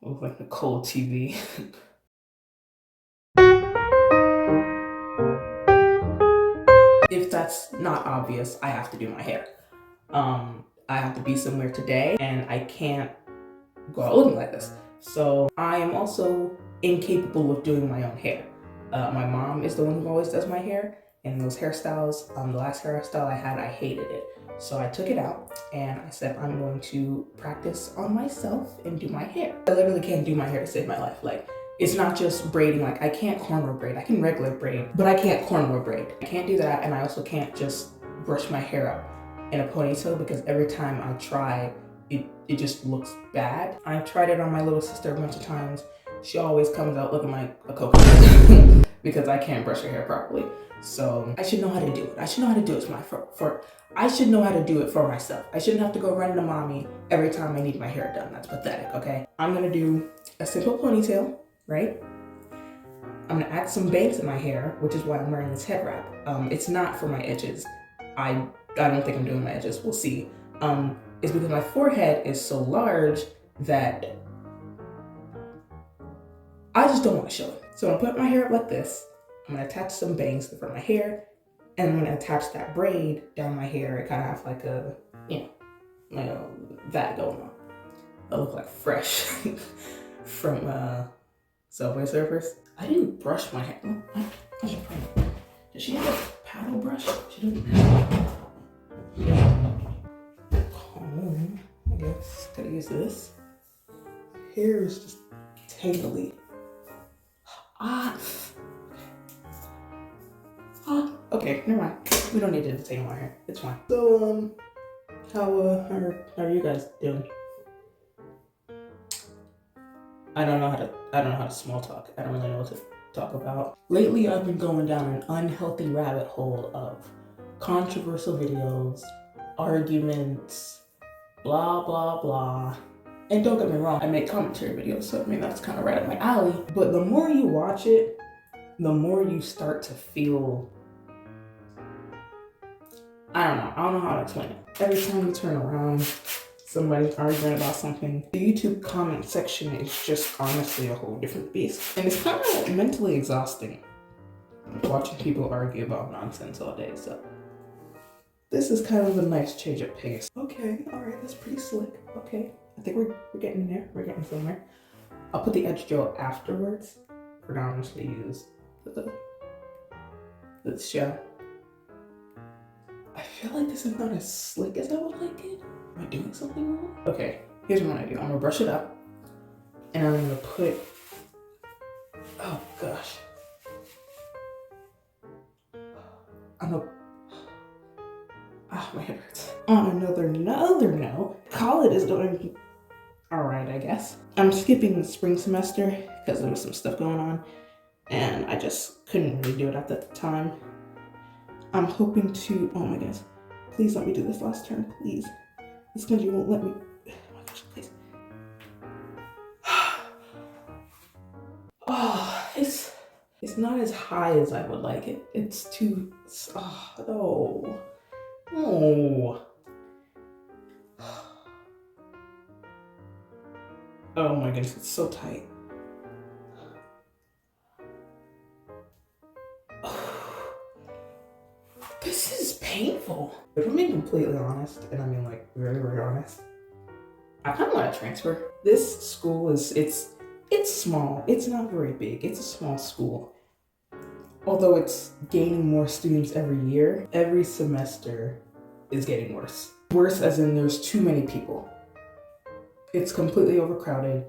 Look like the cold TV. If that's not obvious, I have to do my hair. I have to be somewhere today and I can't go out looking like this. So I am also incapable of doing my own hair. My mom is the one who always does my hair, and those hairstyles, the last hairstyle I had, I hated it. So I took it out and I said, I'm going to practice on myself and do my hair. I literally can't do my hair to save my life. Like, it's not just braiding. Like, I can't cornrow braid. I can regular braid, but I can't cornrow braid. I can't do that, and I also can't just brush my hair up in a ponytail because every time I try, it just looks bad. I tried it on my little sister a bunch of times. She always comes out looking like a coconut because I can't brush her hair properly. So I should know how to do it. I should know how to do it I should know how to do it for myself. I shouldn't have to go run to mommy every time I need my hair done. That's pathetic, okay? I'm gonna do a simple ponytail, right? I'm gonna add some bangs in my hair, which is why I'm wearing this head wrap. It's not for my edges. I don't think I'm doing my edges, we'll see. It's because my forehead is so large that I just don't want to show it. So I'm gonna put my hair up like this. I'm gonna attach some bangs to the front of my hair, and I'm gonna attach that braid down my hair. It kind of have like a, that going on. I look like fresh from Subway Surfers. I didn't brush my hair. Does she have a paddle brush? She doesn't. Comb, I guess. Gotta use this. Hair is just tangly. Okay, never mind. We don't need to detangle our hair. It's fine. So, how are you guys doing? I don't know how to small talk. I don't really know what to talk about. Lately, I've been going down an unhealthy rabbit hole of controversial videos, arguments, blah, blah, blah. And don't get me wrong, I make commentary videos, so I mean, that's kind of right up my alley. But the more you watch it, the more you start to feel, I don't know how to explain it. Every time you turn around, somebody's arguing about something. The YouTube comment section is just honestly a whole different beast. And it's kind of mentally exhausting watching people argue about nonsense all day, so this is kind of a nice change of pace. Okay, all right, that's pretty slick. Okay, I think we're getting there. We're getting somewhere. I'll put the edge gel afterwards. For now, I'm just gonna use the shell. I feel like this is not as slick as I would like it. Am I doing something wrong? Okay, here's what I'm gonna do. I'm gonna brush it up, and I'm gonna put, oh gosh. My head hurts. On another note, college is doing all right, I guess. I'm skipping the spring semester because there was some stuff going on, and I just couldn't really do it at the time. I'm hoping to, oh my gosh, please let me do this last term, please. This country won't let me, oh my gosh, please. Oh, it's not as high as I would like it. It's too, oh, no. Oh. Oh my goodness, it's so tight. This is painful. If I'm being completely honest, and I mean like very, very honest, I kind of want to transfer. This school it's small. It's not very big. It's a small school. Although it's gaining more students every year, every semester is getting worse. Worse as in there's too many people. It's completely overcrowded.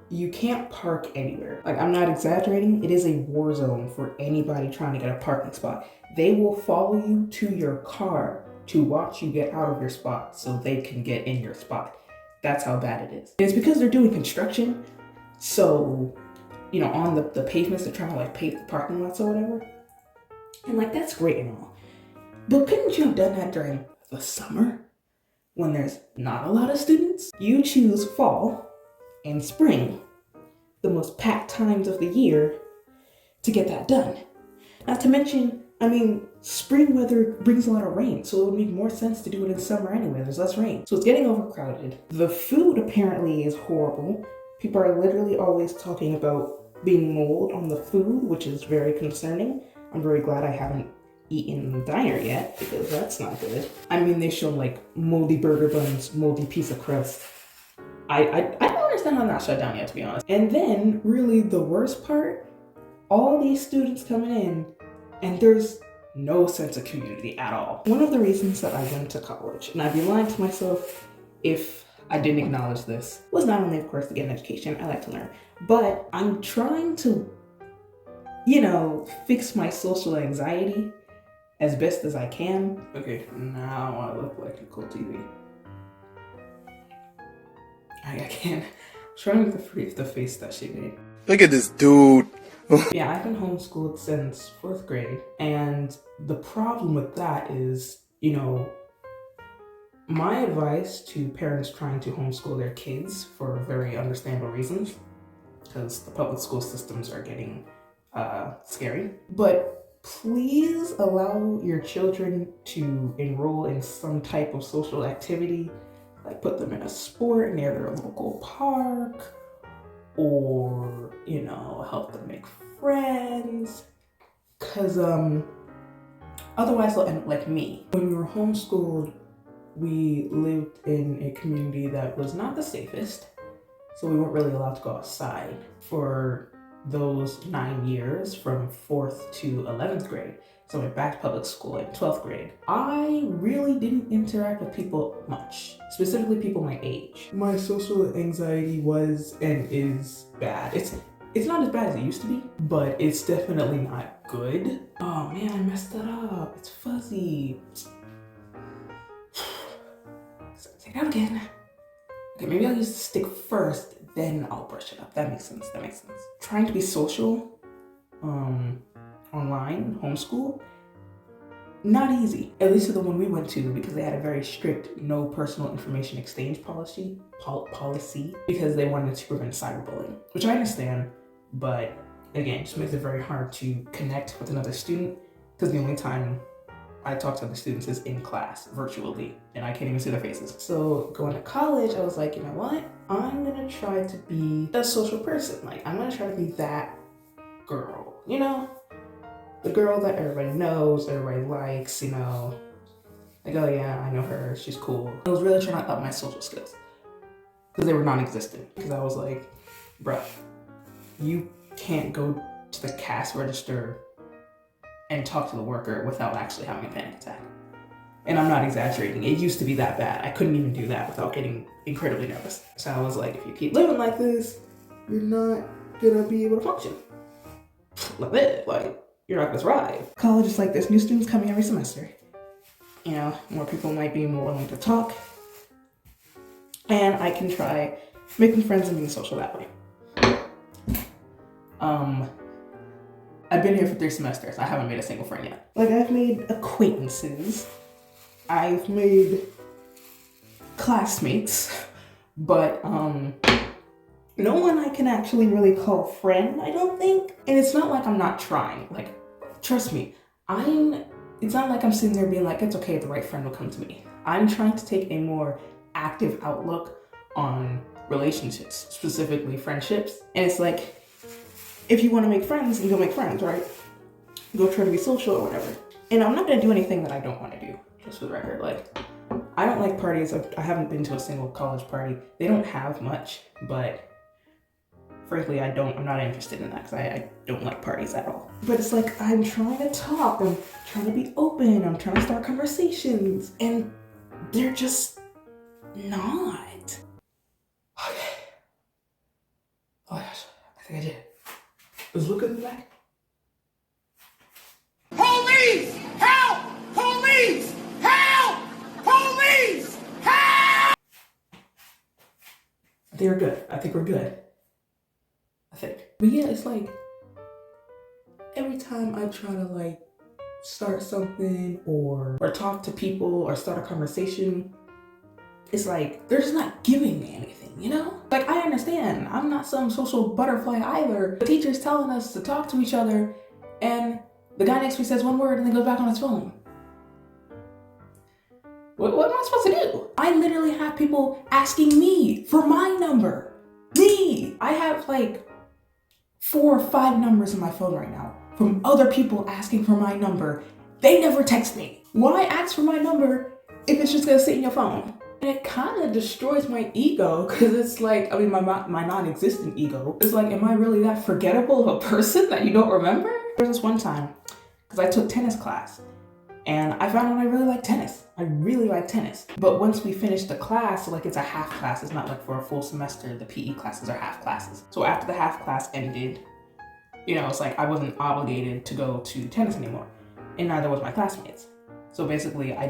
You can't park anywhere. Like, I'm not exaggerating. It is a war zone for anybody trying to get a parking spot. They will follow you to your car to watch you get out of your spot so they can get in your spot. That's how bad it is. And it's because they're doing construction. So, on the pavements, they're trying to like pave the parking lots or whatever. And like, that's great and all. But couldn't you have done that during the summer when there's not a lot of students? You choose fall and spring, the most packed times of the year, to get that done. Not to mention, spring weather brings a lot of rain, so it would make more sense to do it in summer anyway. There's less rain. So it's getting overcrowded. The food apparently is horrible. People are literally always talking about being mold on the food, which is very concerning. I'm very glad I haven't eaten in the diner yet, because that's not good. I mean, they show like moldy burger buns, moldy piece of crust. I don't understand how I'm not shut down yet, to be honest. And then, really, the worst part, all these students coming in, and there's no sense of community at all. One of the reasons that I went to college, and I'd be lying to myself if I didn't acknowledge this, was not only, of course, to get an education. I like to learn, but I'm trying to, fix my social anxiety as best as I can. Okay, now I look like Nicole TV. I can't. I'm trying to freeze the face that she made. Look at this dude. Yeah, I've been homeschooled since 4th grade, and the problem with that is, my advice to parents trying to homeschool their kids for very understandable reasons, because the public school systems are getting scary, but please allow your children to enroll in some type of social activity, like put them in a sport near their local park, or, help them make friends, because otherwise they'll end up like me. When we were homeschooled, we lived in a community that was not the safest, so we weren't really allowed to go outside for those 9 years from 4th to 11th grade. So I went back to public school in 12th grade. I really didn't interact with people much, specifically people my age. My social anxiety was and is bad. It's not as bad as it used to be, but it's definitely not good. Oh man, I messed that up. It's fuzzy. Take it out again. Okay, maybe I'll use the stick first, then I'll brush it up. That makes sense. Trying to be social, online, homeschool, not easy. At least for the one we went to, because they had a very strict no personal information exchange policy, because they wanted to prevent cyberbullying, which I understand, but again, it just makes it very hard to connect with another student, because the only time I talk to other students is in class, virtually, and I can't even see their faces. So going to college, I was like, you know what? I'm gonna try to be a social person. Like, I'm gonna try to be that girl, the girl that everybody knows, everybody likes, like, oh yeah, I know her, she's cool. I was really trying to up my social skills, because they were non-existent. Because I was like, bruh, you can't go to the cash register and talk to the worker without actually having a panic attack. And I'm not exaggerating. It used to be that bad. I couldn't even do that without getting incredibly nervous. So I was like, if you keep living like this, you're not gonna be able to function. Like, you're not gonna thrive. College is like this. New students coming every semester. More people might be more willing to talk. And I can try making friends and being social that way. I've been here for 3 semesters. I haven't made a single friend yet. Like, I've made acquaintances. I've made classmates. But, no one I can actually really call friend, I don't think. And it's not like I'm not trying. Like, trust me, it's not like I'm sitting there being like, it's okay, the right friend will come to me. I'm trying to take a more active outlook on relationships, specifically friendships. And it's like, if you want to make friends, you go make friends, right? Go try to be social or whatever. And I'm not going to do anything that I don't want to do, just for the record. Like, I don't like parties. I haven't been to a single college party. They don't have much, but frankly, I'm not interested in that, because I don't like parties at all. But it's like, I'm trying to talk, I'm trying to be open, I'm trying to start conversations, and they're just not. Okay. Oh gosh, I think I did. Let's look at the back. Police! Help! Police! Help! Police! Help! I think we're good. But yeah, it's like, every time I try to start something or talk to people or start a conversation, it's like, they're just not giving me anything, Like, I understand, I'm not some social butterfly either. The teacher's telling us to talk to each other, and the guy next to me says one word and then goes back on his phone. What am I supposed to do? I literally have people asking me for my number. Me! I have like 4 or 5 numbers in my phone right now from other people asking for my number. They never text me. Why ask for my number if it's just gonna sit in your phone? And it kind of destroys my ego, because it's like, I mean, my non-existent ego. It's like, am I really that forgettable of a person that you don't remember? There was this one time, because I took tennis class, and I found out I really like tennis. I really like tennis. But once we finished the class, like it's a half class, it's not like for a full semester, the PE classes are half classes. So after the half class ended, it's like I wasn't obligated to go to tennis anymore, and neither was my classmates. So basically I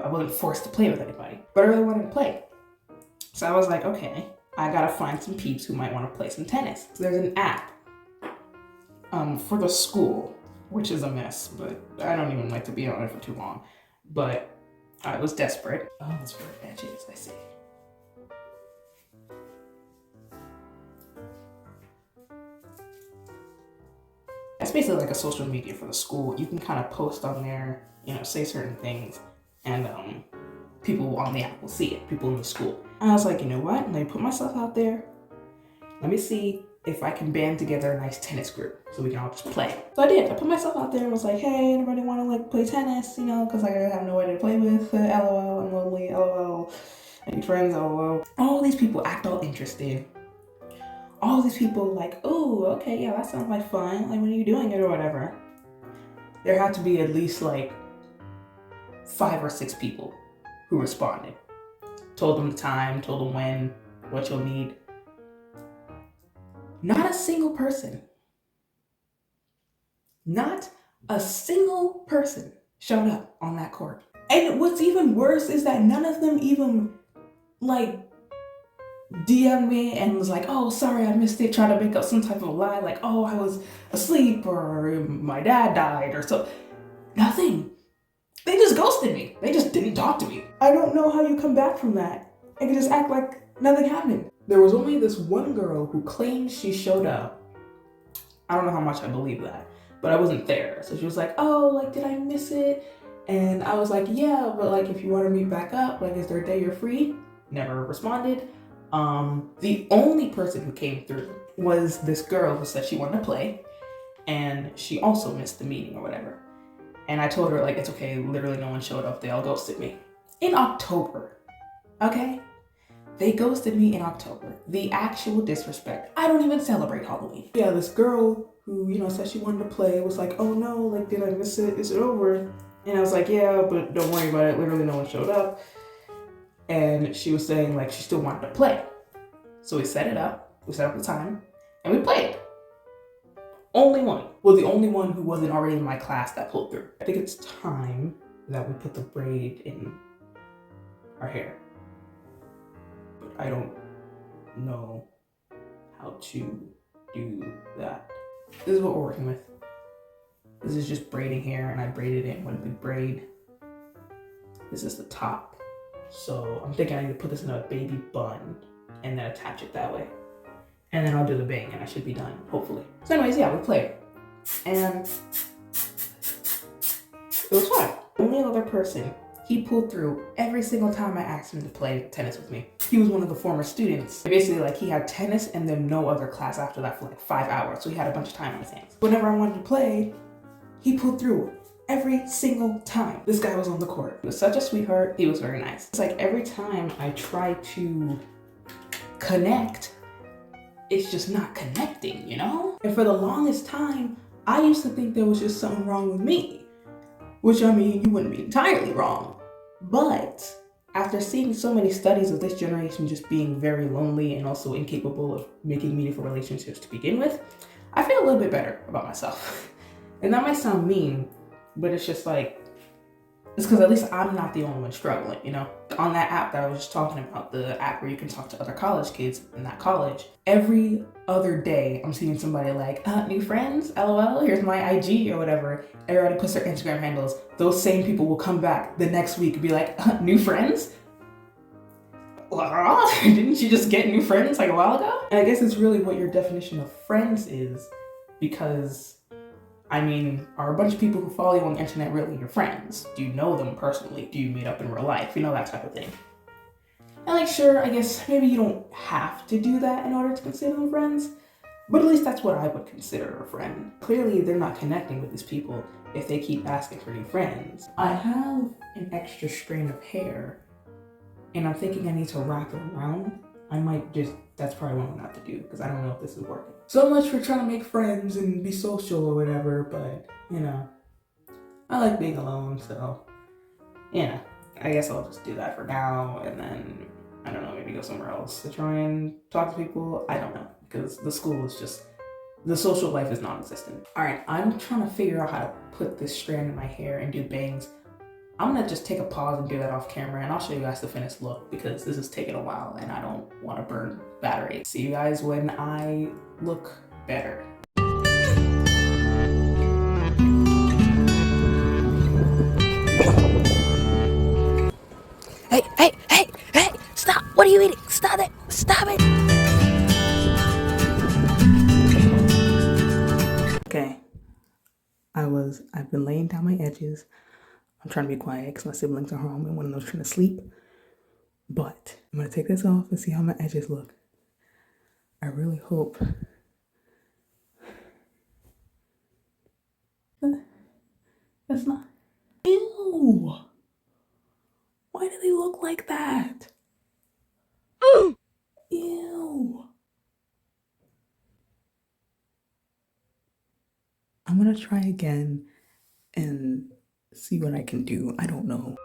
wasn't forced to play with anybody, but I really wanted to play. So I was like, okay, I gotta find some peeps who might want to play some tennis. So there's an app for the school, which is a mess, but I don't even like to be on it for too long. But I was desperate. Oh, that's for edges, I see. It's basically like a social media for the school. You can kind of post on there, say certain things, and people on the app will see it, people in the school. And I was like, you know what? Let me put myself out there. Let me see if I can band together a nice tennis group so we can all just play. So I did. I put myself out there and was like, hey, anybody want to like play tennis? Because I have nobody to play with. LOL, I'm lonely. LOL. Any friends? LOL. All these people act all interested. All these people like, oh, okay, yeah, that sounds like fun. Like, when are you doing it or whatever? There had to be at least like 5 or 6 people who responded. Told them the time, told them when, what you'll need. Not a single person. Not a single person showed up on that court. And what's even worse is that none of them even like DM'd me and was like, oh, sorry, I missed it, trying to make up some type of lie, like, oh, I was asleep, or my dad died, or so. Nothing. They just ghosted me. They just didn't talk to me. I don't know how you come back from that and just act like nothing happened. There was only this one girl who claimed she showed up. I don't know how much I believe that, but I wasn't there. So she was like, oh, like, did I miss it? And I was like, yeah, but like, if you want to meet back up, like, is there a day you're free? Never responded. The only person who came through was this girl who said she wanted to play, and she also missed the meeting or whatever. And I told her, like, it's okay, literally no one showed up, they all ghosted me. In October, okay? They ghosted me in October. The actual disrespect. I don't even celebrate Halloween. Yeah, this girl who, said she wanted to play was like, oh no, like, did I miss it? Is it over? And I was like, yeah, but don't worry about it, literally no one showed up. And she was saying, like, she still wanted to play. So we set it up, we set up the time, and we played. Only one. Well, the only one who wasn't already in my class that pulled through. I think it's time that we put the braid in our hair. But I don't know how to do that. This is what we're working with. This is just braiding hair, and I braided it in one big braid. This is the top. So I'm thinking I need to put this in a baby bun and then attach it that way. And then I'll do the bang and I should be done, hopefully. So anyways, yeah, we played. And it was fun. Only other person, he pulled through every single time I asked him to play tennis with me. He was one of the former students. Basically, like, he had tennis and then no other class after that for like 5 hours. So he had a bunch of time on his hands. Whenever I wanted to play, he pulled through. Every single time this guy was on the court. He was such a sweetheart. He was very nice. It's like every time I try to connect, it's just not connecting, And for the longest time, I used to think there was just something wrong with me. Which, I mean, you wouldn't be entirely wrong. But after seeing so many studies of this generation just being very lonely and also incapable of making meaningful relationships to begin with, I feel a little bit better about myself. And that might sound mean, but it's just like, it's because at least I'm not the only one struggling, On that app that I was just talking about, the app where you can talk to other college kids in that college, every other day I'm seeing somebody like, new friends, LOL, here's my IG or whatever. Everybody puts their Instagram handles. Those same people will come back the next week and be like, new friends? Didn't you just get new friends like a while ago? And I guess it's really what your definition of friends is, because I mean, are a bunch of people who follow you on the internet really your friends? Do you know them personally? Do you meet up in real life? That type of thing. And like, sure, I guess maybe you don't have to do that in order to consider them friends, but at least that's what I would consider a friend. Clearly, they're not connecting with these people if they keep asking for new friends. I have an extra strand of hair, and I'm thinking I need to wrap it around. I might just, that's probably what I'm gonna have to do, because I don't know if this is working. So much for trying to make friends and be social or whatever, but, you know, I like being alone, so, yeah. I guess I'll just do that for now, and then, I don't know, maybe go somewhere else to try and talk to people. I don't know, because the school is just, the social life is non-existent. All right, I'm trying to figure out how to put this strand in my hair and do bangs. I'm gonna just take a pause and do that off camera, and I'll show you guys the finished look because this is taking a while and I don't want to burn battery. See you guys when I look better. Hey, stop! What are you eating? Stop it! Stop it! Okay, I've been laying down my edges. I'm trying to be quiet because my siblings are home and one of them's trying to sleep. But I'm gonna take this off and see how my edges look. I really hope that's not. Ew! Why do they look like that? Ew! I'm gonna try again and see what I can do. I don't know.